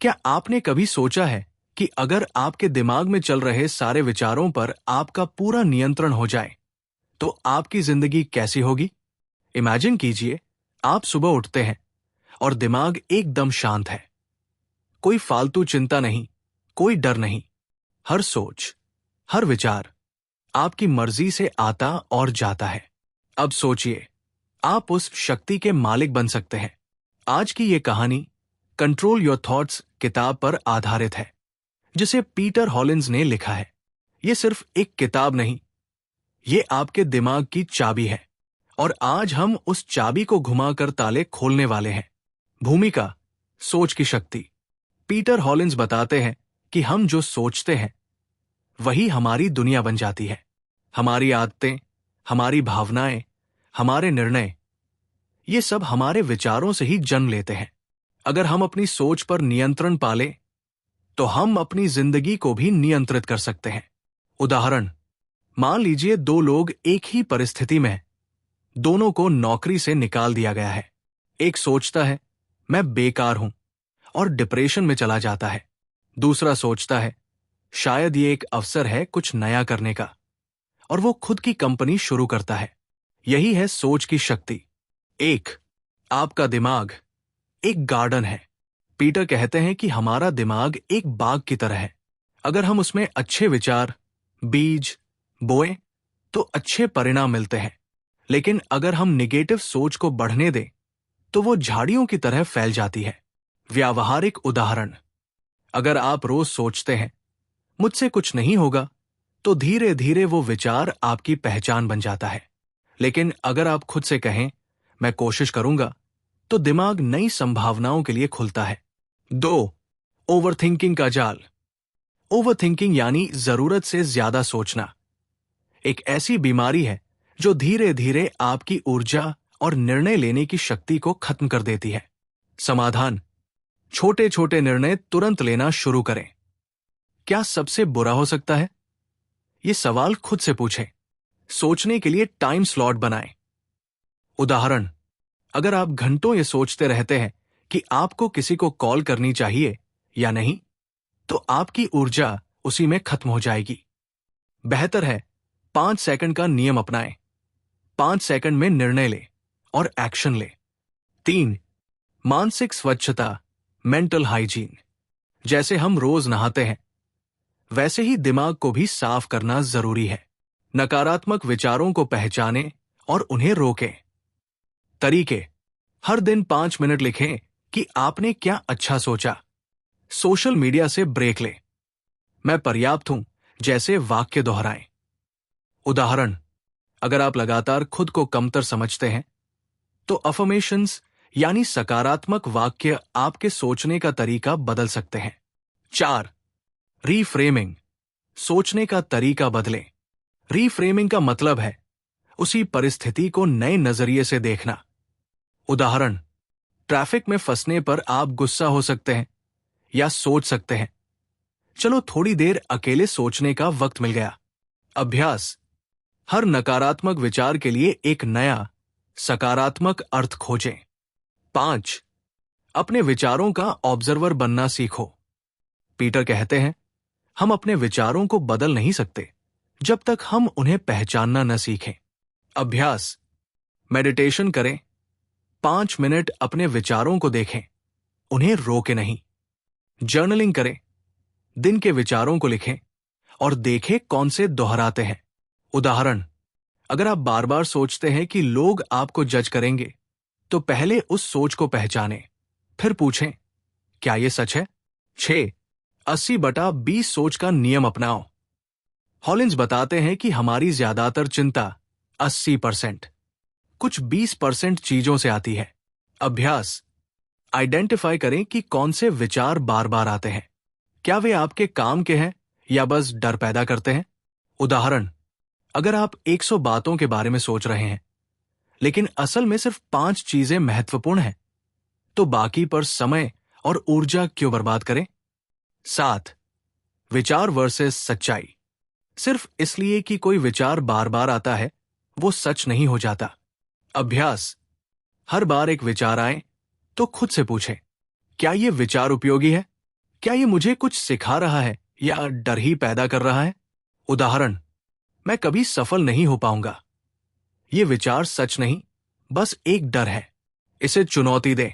क्या आपने कभी सोचा है कि अगर आपके दिमाग में चल रहे सारे विचारों पर आपका पूरा नियंत्रण हो जाए तो आपकी जिंदगी कैसी होगी? इमेजिन कीजिए, आप सुबह उठते हैं और दिमाग एकदम शांत है। कोई फालतू चिंता नहीं, कोई डर नहीं। हर सोच, हर विचार आपकी मर्जी से आता और जाता है। अब सोचिए, आप उस शक्ति के मालिक बन सकते हैं। आज की ये कहानी कंट्रोल योर थॉट्स किताब पर आधारित है, जिसे पीटर हॉलिंस ने लिखा है। ये सिर्फ एक किताब नहीं, ये आपके दिमाग की चाबी है और आज हम उस चाबी को घुमाकर ताले खोलने वाले हैं। भूमिका, सोच की शक्ति। पीटर हॉलिंस बताते हैं कि हम जो सोचते हैं वही हमारी दुनिया बन जाती है। हमारी आदतें, हमारी भावनाएं, हमारे निर्णय, ये सब हमारे विचारों से ही जन्म लेते हैं। अगर हम अपनी सोच पर नियंत्रण पाले तो हम अपनी जिंदगी को भी नियंत्रित कर सकते हैं। उदाहरण, मान लीजिए दो लोग एक ही परिस्थिति में हैं। दोनों को नौकरी से निकाल दिया गया है। एक सोचता है मैं बेकार हूं और डिप्रेशन में चला जाता है। दूसरा सोचता है शायद ये एक अवसर है कुछ नया करने का, और वो खुद की कंपनी शुरू करता है। यही है सोच की शक्ति। एक, आपका दिमाग एक गार्डन है। पीटर कहते हैं कि हमारा दिमाग एक बाग की तरह है। अगर हम उसमें अच्छे विचार, बीज बोएं तो अच्छे परिणाम मिलते हैं। लेकिन अगर हम निगेटिव सोच को बढ़ने दें तो वो झाड़ियों की तरह फैल जाती है। व्यावहारिक उदाहरण, अगर आप रोज सोचते हैं मुझसे कुछ नहीं होगा, तो धीरे धीरे वो विचार आपकी पहचान बन जाता है। लेकिन अगर आप खुद से कहें मैं कोशिश करूंगा, तो दिमाग नई संभावनाओं के लिए खुलता है। 2, ओवरथिंकिंग का जाल। ओवरथिंकिंग यानी जरूरत से ज्यादा सोचना एक ऐसी बीमारी है जो धीरे धीरे आपकी ऊर्जा और निर्णय लेने की शक्ति को खत्म कर देती है। समाधान, छोटे छोटे निर्णय तुरंत लेना शुरू करें। क्या सबसे बुरा हो सकता है? ये सवाल खुद से पूछें। सोचने के लिए टाइम स्लॉट बनाएं। उदाहरण, अगर आप घंटों ये सोचते रहते हैं कि आपको किसी को कॉल करनी चाहिए या नहीं, तो आपकी ऊर्जा उसी में खत्म हो जाएगी। बेहतर है 5 सेकंड का नियम अपनाएं। 5 सेकंड में निर्णय लें और एक्शन लें। 3, मानसिक स्वच्छता, मेंटल हाइजीन। जैसे हम रोज नहाते हैं, वैसे ही दिमाग को भी साफ करना जरूरी है। नकारात्मक विचारों को पहचानें और उन्हें रोकें। तरीके, हर दिन 5 मिनट लिखें कि आपने क्या अच्छा सोचा। सोशल मीडिया से ब्रेक लें। मैं पर्याप्त हूं जैसे वाक्य दोहराएं। उदाहरण, अगर आप लगातार खुद को कमतर समझते हैं तो अफर्मेशंस यानी सकारात्मक वाक्य आपके सोचने का तरीका बदल सकते हैं। 4, रीफ्रेमिंग, सोचने का तरीका बदलें। रीफ्रेमिंग का मतलब है उसी परिस्थिति को नए नजरिए से देखना। उदाहरण, ट्रैफिक में फंसने पर आप गुस्सा हो सकते हैं या सोच सकते हैं चलो थोड़ी देर अकेले सोचने का वक्त मिल गया। अभ्यास, हर नकारात्मक विचार के लिए एक नया सकारात्मक अर्थ खोजें। 5, अपने विचारों का ऑब्जर्वर बनना सीखो। पीटर कहते हैं हम अपने विचारों को बदल नहीं सकते जब तक हम उन्हें पहचानना न सीखें। अभ्यास, मेडिटेशन करें। 5 मिनट अपने विचारों को देखें, उन्हें रोके नहीं। जर्नलिंग करें, दिन के विचारों को लिखें और देखें कौन से दोहराते हैं। उदाहरण, अगर आप बार बार सोचते हैं कि लोग आपको जज करेंगे, तो पहले उस सोच को पहचानें, फिर पूछें क्या यह सच है। 6, 80/20 सोच का नियम अपनाओ। हॉलिंस बताते हैं कि हमारी ज्यादातर चिंता 80%, कुछ 20% चीजों से आती है। अभ्यास, आइडेंटिफाई करें कि कौन से विचार बार बार आते हैं। क्या वे आपके काम के हैं या बस डर पैदा करते हैं। उदाहरण, अगर आप 100 बातों के बारे में सोच रहे हैं लेकिन असल में सिर्फ 5 चीजें महत्वपूर्ण हैं, तो बाकी पर समय और ऊर्जा क्यों बर्बाद करें। 7, विचार वर्सेस सच्चाई। सिर्फ इसलिए कि कोई विचार बार बार आता है वो सच नहीं हो जाता। अभ्यास, हर बार एक विचार आए तो खुद से पूछें क्या यह विचार उपयोगी है क्या ये मुझे कुछ सिखा रहा है या डर ही पैदा कर रहा है? उदाहरण, मैं कभी सफल नहीं हो पाऊंगा। ये विचार सच नहीं, बस एक डर है। इसे चुनौती दें।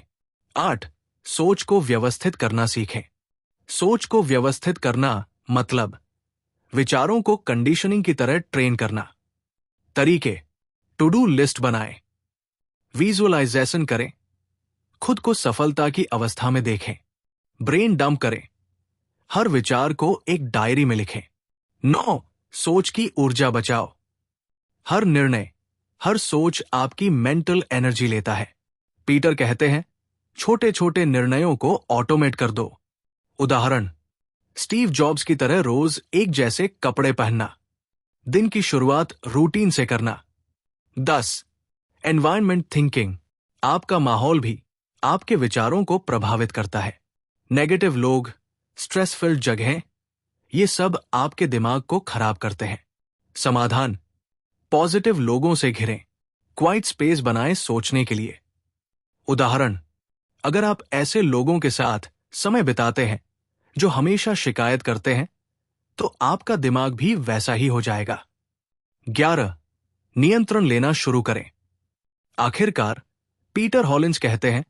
8. सोच को व्यवस्थित करना सीखें। सोच को व्यवस्थित करना मतलब विचारों को कंडीशनिंग की तरह ट्रेन करना। तरीके: टू डू लिस्ट बनाएं, विजुअलाइजेशन करें, खुद को सफलता की अवस्था में देखें, ब्रेन डंप करें, हर विचार को एक डायरी में लिखें। 9. सोच की ऊर्जा बचाओ। हर निर्णय, हर सोच आपकी मेंटल एनर्जी लेता है। पीटर कहते हैं, छोटे छोटे निर्णयों को ऑटोमेट कर दो। उदाहरण, स्टीव जॉब्स की तरह रोज एक जैसे कपड़े पहनना, दिन की शुरुआत रूटीन से करना। 10. Environment thinking. आपका माहौल भी आपके विचारों को प्रभावित करता है। नेगेटिव लोग, स्ट्रेस फिल्ड जगहें, ये सब आपके दिमाग को खराब करते हैं। समाधान: पॉजिटिव लोगों से घिरें, क्वाइट स्पेस बनाएं सोचने के लिए। उदाहरण, अगर आप ऐसे लोगों के साथ समय बिताते हैं जो हमेशा शिकायत करते हैं, तो आपका दिमाग भी वैसा ही हो जाएगा। 11. नियंत्रण लेना शुरू करें। आखिरकार पीटर हॉलिंस कहते हैं,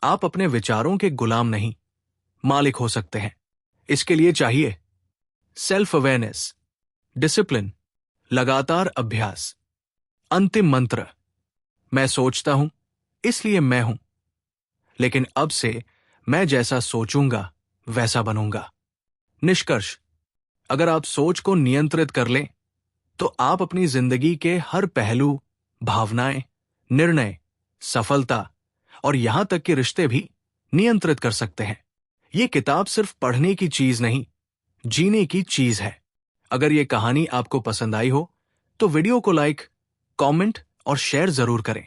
आप अपने विचारों के गुलाम नहीं, मालिक हो सकते हैं। इसके लिए चाहिए सेल्फ अवेयरनेस, डिसिप्लिन, लगातार अभ्यास। अंतिम मंत्र: मैं सोचता हूं इसलिए मैं हूं, लेकिन अब से मैं जैसा सोचूंगा वैसा बनूंगा। निष्कर्ष: अगर आप सोच को नियंत्रित कर लें, तो आप अपनी जिंदगी के हर पहलू, भावनाएं, निर्णय, सफलता और यहां तक कि रिश्ते भी नियंत्रित कर सकते हैं। यह किताब सिर्फ पढ़ने की चीज नहीं, जीने की चीज है। अगर यह कहानी आपको पसंद आई हो तो वीडियो को लाइक, कमेंट और शेयर जरूर करें।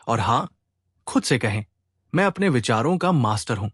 और हां, खुद से कहें, मैं अपने विचारों का मास्टर हूं।